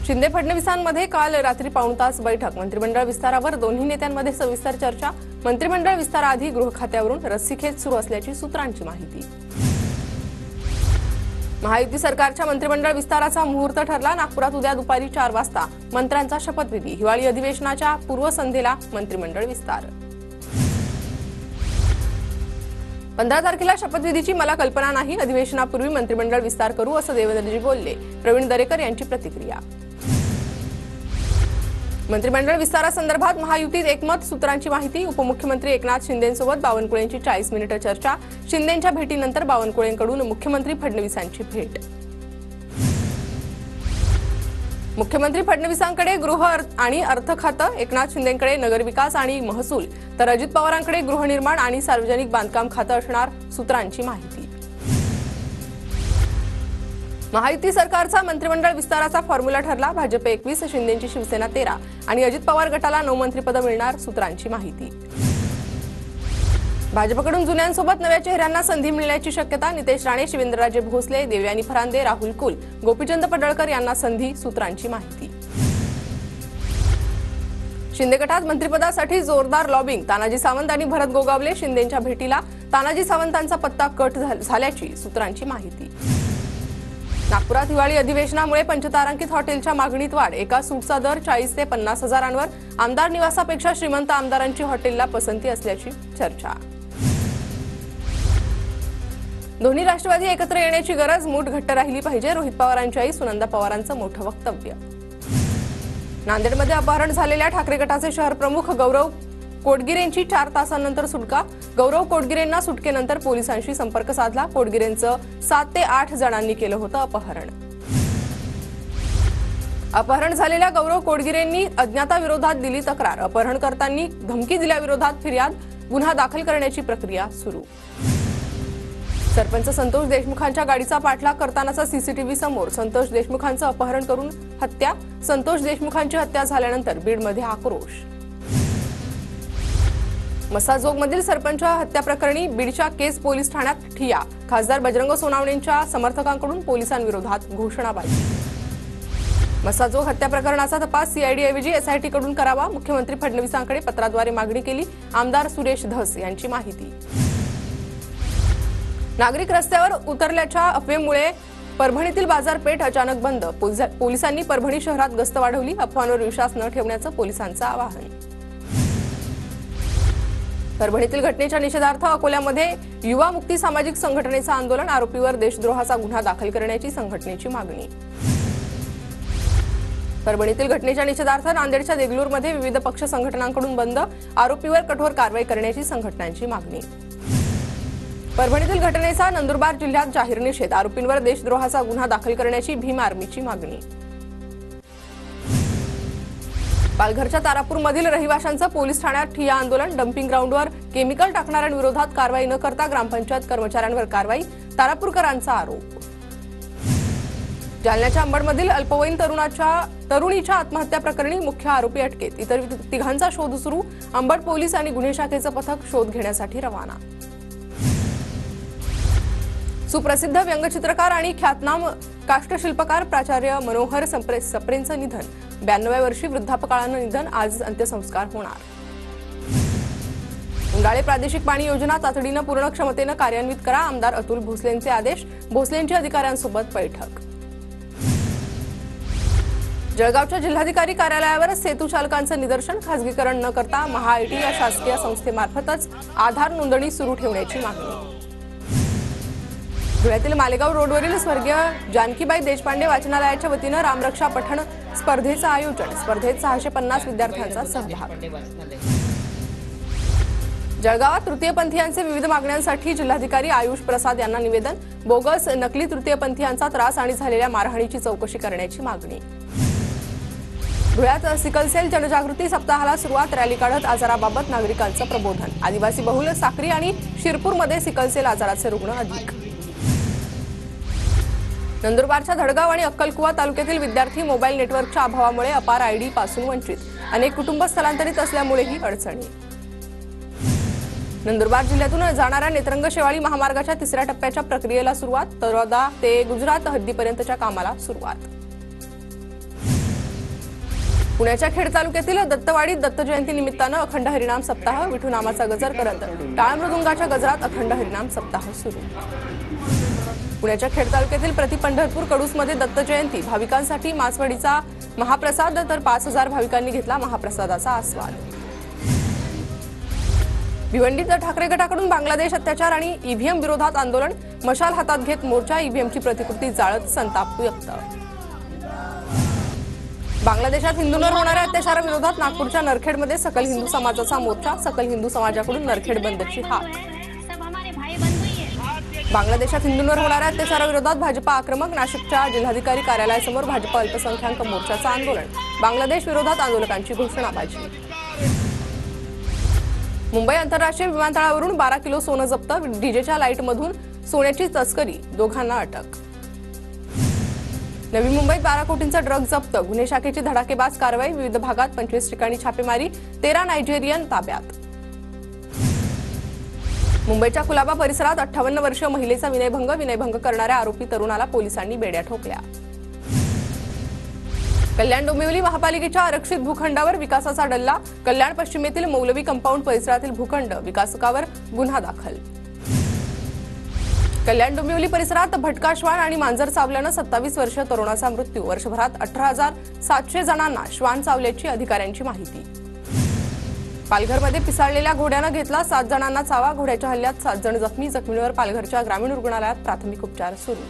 शिंदे फडणवीसांमध्ये काल रात्री पाऊण तास बैठक। मंत्रिमंडळ विस्तारावर दोन्ही नेत्यांमध्ये सविस्तर चर्चा। मंत्रिमंडळ विस्ताराआधी गृह खात्यावरून रस्सीखेच सुरू असल्याची सूत्रांची माहिती। महायुती सरकारच्या मंत्रिमंडळ विस्ताराचा मुहूर्त ठरला। नागपुरात उद्या दुपारी 4 वाजता मंत्र्यांचा शपथविधी। हिवाळी अधिवेशनाच्या पूर्वसंध्येला मंत्रिमंडळ विस्तार। 15 तारखेला शपथविधीची मला कल्पना नाही। अधिवेशनापूर्वी मंत्रिमंडळ विस्तार करू असं देवेंद्रजी बोलले। प्रवीण दरेकर यांची प्रतिक्रिया। मंत्रिमंडळ विस्तारासंदर्भात महायुतीत एकमत। सूत्रांची माहिती। उपमुख्यमंत्री एकनाथ शिंदेंसोबत बावनकुळेंची 40 मिनिटं चर्चा। शिंदेंच्या भेटीनंतर बावनकुळेंकडून मुख्यमंत्री फडणवीसांची भेट। मुख्यमंत्री फडणवीसांकडे गृह आणि अर्थ खातं, एकनाथ शिंदेंकडे नगरविकास आणि महसूल, तर अजित पवारांकडे गृहनिर्माण आणि सार्वजनिक बांधकाम खातं असणार। सूत्रांची माहिती। महायुती सरकारचा मंत्रिमंडळ विस्ताराचा फॉर्म्युला ठरला। भाजप 21, शिंदेंची शिवसेना 13 आणि अजित पवार गटाला 9 मंत्रिपद मिळणार। सूत्रांची माहिती। भाजपकडून जुन्यांसोबत नव्या चेहऱ्यांना संधी मिळण्याची शक्यता। नितेश राणे, शिवेंद्रराजे भोसले, देवयानी फरांदे, राहुल कुल, गोपीचंद पडळकर यांना संधी। सूत्रांची माहिती। शिंदे गटात मंत्रिपदासाठी जोरदार लॉबिंग। तानाजी सावंत आणि भरत गोगावले शिंदेंच्या भेटीला। तानाजी सावंतांचा पत्ता कट झाल्याची सूत्रांची माहिती। नागपुरात हिवाळी अधिवेशनामुळे पंचतारांकित हॉटेलच्या मागणीत वाढ। एका सूटचा दर 40 ते 50 हजारांवर। आमदार निवासापेक्षा श्रीमंत आमदारांची हॉटेलला पसंती असल्याची चर्चा। दोन्ही राष्ट्रवादी एकत्र येण्याची गरज। मूठ घट्ट राहिली पाहिजे। रोहित पवारांची आई सुनंदा पवारांचं मोठं वक्तव्य। नांदेडमध्ये अपहरण झालेल्या ठाकरे गटाचे शहर प्रमुख गौरव कोटगिरेंची 4 तासांनंतर सुटका। गौरव कोटगिरेंना सुटकेनंतर पोलिसांशी संपर्क साधला। कोटगिरेंचं 7 ते 8 जणांनी केलं होतं अपहरण। अपहरण झालेल्या गौरव कोटगिरेंनी अज्ञाताविरोधात दिली तक्रार। अपहरणकर्त्यांनी धमकी दिल्याविरोधात फिर्याद। गुन्हा दाखल करण्याची प्रक्रिया सुरू। सरपंच संतोष देशमुखांच्या गाडीचा पाठलाग करतानाचा सीसीटीव्ही समोर। संतोष देशमुखांचं अपहरण करून हत्या। संतोष देशमुखांची हत्या झाल्यानंतर बीडमध्ये आक्रोश। मसाजोगमधील सरपंच हत्या प्रकरणी बीडच्या केस पोलीस ठाण्यात ठिय्या। खासदार बजरंग सोनावणेंच्या समर्थकांकडून पोलिसांविरोधात घोषणाबाजी। मसाजोग हत्या प्रकरणाचा तपास सीआयडी ऐवजी एसआयटी कडून करावा। मुख्यमंत्री फडणवीसांकडे पत्राद्वारे मागणी केली। आमदार सुरेश धस यांची माहिती। नागरिक रस्त्यावर उतरल्याच्या अफवेमुळे परभणीतील बाजारपेठ अचानक बंद। पोलिसांनी परभणी शहरात गस्त वाढवली। अफवांवर विश्वास न ठेवण्याचं पोलिसांचं आवाहन। परभणीतील घटनेच्या निषेधार्थ अकोल्यामध्ये युवा मुक्ती सामाजिक संघटनेचं आंदोलन। आरोपीवर देशद्रोहाचा गुन्हा दाखल करण्याची संघटनेची मागणी। परभणीतील घटनेच्या निषेधार्थ नांदेडच्या देगलूरमध्ये विविध पक्ष संघटनांकडून बंद। आरोपीवर कठोर कारवाई करण्याची संघटनांची मागणी। परभणीतील घटनेचा नंदुरबार जिल्ह्यात जाहीर निषेध। आरोपींवर देशद्रोहाचा गुन्हा दाखल करण्याची भीम आर्मीची मागणी। पालघरच्या तारापूरमधील रहिवाशांचं पोलीस ठाण्यात ठिय्या आंदोलन। डम्पिंग ग्राउंडवर केमिकल टाकणाऱ्यांविरोधात कारवाई न करता ग्रामपंचायत कर्मचाऱ्यांवर कारवाई। तारापूरकरांचा आरोप। जालन्याच्या अंबडमधील अल्पवयीन तरुणीच्या आत्महत्या प्रकरणी मुख्य आरोपी अटकेत। इतर तिघांचा शोध सुरू। अंबड पोलीस आणि गुन्हे शाखेचं पथक शोध घेण्यासाठी रवाना। सुप्रसिद्ध व्यंगचित्रकार आणि ख्यातनाम काष्ठशिल्पकार प्राचार्य मनोहर सप्रेंचं निधन। 92व्या वर्षी वृद्धापकाळानं निधन। आज अंत्यसंस्कार होणार। उंडाळे प्रादेशिक पाणी योजना तातडीनं पूर्ण क्षमतेनं कार्यान्वित करा। आमदार अतुल भोसलेंचे आदेश। भोसलेंची अधिकाऱ्यांसोबत बैठक। जळगावच्या जिल्हाधिकारी कार्यालयावर सेतू चालकांचं निदर्शन। खासगीकरण न करता महाआयटी या शासकीय संस्थेमार्फतच आधार नोंदणी सुरू ठेवण्याची मागणी। धुळ्यातील मालेगाव रोडवरील स्वर्गीय जानकीबाई देशपांडे वाचनालयाच्या वतीनं रामरक्षा पठण स्पर्धेचं आयोजन। स्पर्धेत 650 विद्यार्थ्यांचा सहभाग। जळगावात तृतीयपंथीयांचे विविध मागण्यांसाठी जिल्हाधिकारी आयुष प्रसाद यांना निवेदन। बोगस नकली तृतीयपंथीयांचा त्रास आणि झालेल्या मारहाणीची चौकशी करण्याची मागणी। धुळ्यात सिकलसेल जनजागृती सप्ताहाला सुरुवात। रॅली काढत आजाराबाबत नागरिकांचं प्रबोधन। आदिवासी बहुल साक्री आणि शिरपूरमध्ये सिकलसेल आजाराचे रुग्ण अधिक। नंदुरबारच्या धडगाव आणि अक्कलकुवा तालुक्यातील विद्यार्थी मोबाईल नेटवर्कच्या अभावामुळे अपार आयडी पासून वंचित। अनेक कुटुंब स्थलांतरित असल्यामुळेही अडचणी। नंदुरबार जिल्ह्यातून जाणाऱ्या नेत्रंग शेवाळी महामार्गाच्या 3ऱ्या टप्प्याच्या प्रक्रियेला सुरुवात। तळोदा ते गुजरात हद्दीपर्यंतच्या कामाला सुरुवात। पुण्याच्या खेड तालुक्यातील दत्तवाडीत दत्त जयंती निमित्तानं अखंड हरिनाम सप्ताह, विठू नामाचा गजर करत टाळ मृदुंगाच्या गजरात अखंड हरिनाम सप्ताह सुरू. पुण्याच्या खेड तालुक्यातील प्रति पंढरपूर कडूसमध्ये दत्त जयंती, भाविकांसाठी मासवडीचा महाप्रसाद, तर 5000 भाविकांनी घेतला महाप्रसादाचा आस्वाद. भिवंडीत ठाकरे गटाकडून बांगलादेश अत्याचार आणि ईव्हीएम विरोधात आंदोलन, मशाल हातात घेत मोर्चा, ईव्हीएमची प्रतिकृती जाळत संताप व्यक्त. बांगलादेशात हिंदूंवर होणाऱ्या अत्याचाराविरोधात नागपूरच्या नरखेडमध्ये सकल हिंदू समाजाचा मोर्चा, सकल हिंदू समाजाकडून नरखेड बंदची हाक. बांगलादेशात हिंदूंवर होणाऱ्या अत्याचाराविरोधात भाजपा आक्रमक, नाशिकच्या जिल्हाधिकारी कार्यालयासमोर भाजपा अल्पसंख्याक मोर्चाचं आंदोलन, बांगलादेश विरोधात आंदोलकांची घोषणाबाजी. मुंबई आंतरराष्ट्रीय विमानतळावरून 12 किलो सोनं जप्त, डीजेच्या लाईटमधून सोन्याची तस्करी, दोघांना अटक. नवी मुंबईत 12 कोटींचा ड्रग जप्त, गुन्हे शाखेची धडाकेबाज कारवाई, विविध भागात 25 ठिकाणी छापेमारी, 13 नायजेरियन ताब्यात. मुंबईच्या कुलाबा परिसरात 58 वर्षीय महिलेचा विनयभंग करणाऱ्या आरोपी तरुणाला पोलिसांनी बेड्या ठोकल्या. कल्याण डोंबिवली महापालिकेच्या आरक्षित भूखंडावर विकासाचा डल्ला, कल्याण पश्चिमेतील मौलवी कंपाऊंड परिसरातील भूखंड विकासकावर गुन्हा दाखल. कल्याण डोंबिवली परिसरात भटका श्वान आणि मांजर चावल्यानं 27 वर्षीय तरुणाचा मृत्यू, वर्षभरात 18,700 जणांना श्वान चावल्याची अधिकाऱ्यांची माहिती. पालघरमध्ये पिसाळलेल्या घोड्यानं घेतला 7 जणांना चावा, घोड्याच्या हल्ल्यात 7 जण जखमी, जखमींवर पालघरच्या ग्रामीण रुग्णालयात प्राथमिक उपचार सुरू.